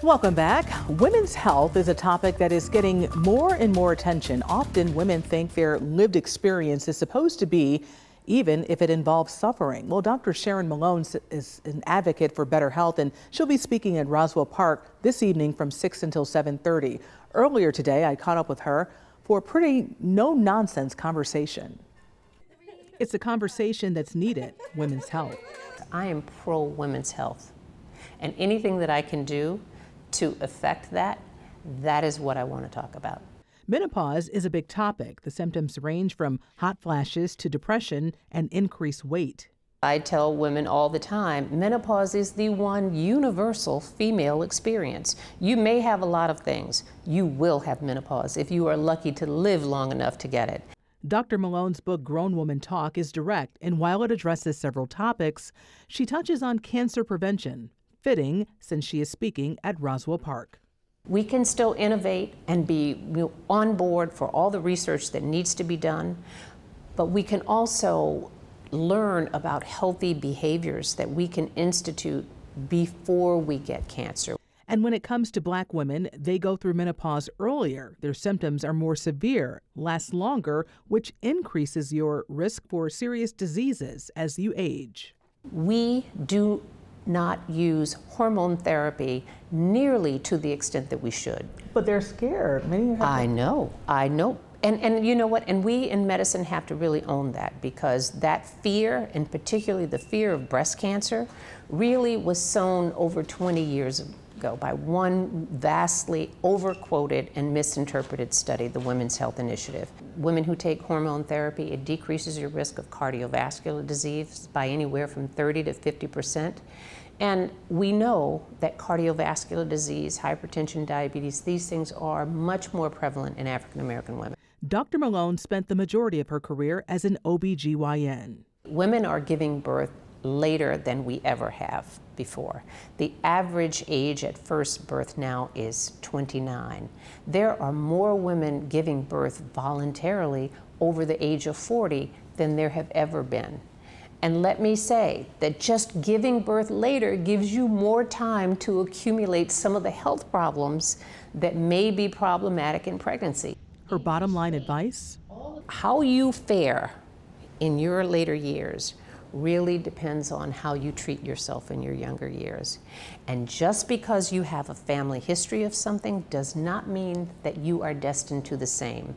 Welcome back. Women's health is a topic that is getting more and more attention. Often women think their lived experience is supposed to be, even if it involves suffering. Well, Dr. Sharon Malone is an advocate for better health, and she'll be speaking at Roswell Park this evening from 6 until 7:30. Earlier today, I caught up with her for a pretty no-nonsense conversation. It's a conversation that's needed, women's health. I am pro women's health, and anything that I can do to affect that, that is what I want to talk about. Menopause is a big topic. The symptoms range from hot flashes to depression and increased weight. I tell women all the time, menopause is the one universal female experience. You may have a lot of things. You will have menopause if you are lucky to live long enough to get it. Dr. Malone's book, Grown Woman Talk, is direct, and while it addresses several topics, she touches on cancer prevention, fitting since she is speaking at Roswell Park. We can still innovate and be on board for all the research that needs to be done, but we can also learn about healthy behaviors that we can institute before we get cancer. And when it comes to Black women, they go through menopause earlier. Their symptoms are more severe, last longer, which increases your risk for serious diseases as you age. We do not use hormone therapy nearly to the extent that we should. But they're scared. Many have. I know. And you know what? And we in medicine have to really own that, because that fear, and particularly the fear of breast cancer, really was sown over 20 years ago by one vastly overquoted and misinterpreted study, the Women's Health Initiative. Women who take hormone therapy, it decreases your risk of cardiovascular disease by anywhere from 30 to 50%. And we know that cardiovascular disease, hypertension, diabetes, these things are much more prevalent in African American women. Dr. Malone spent the majority of her career as an OB/GYN. Women are giving birth later than we ever have before. The average age at first birth now is 29. There are more women giving birth voluntarily over the age of 40 than there have ever been. And let me say that just giving birth later gives you more time to accumulate some of the health problems that may be problematic in pregnancy. Her bottom line advice? How you fare in your later years really depends on how you treat yourself in your younger years. And just because you have a family history of something does not mean that you are destined to the same.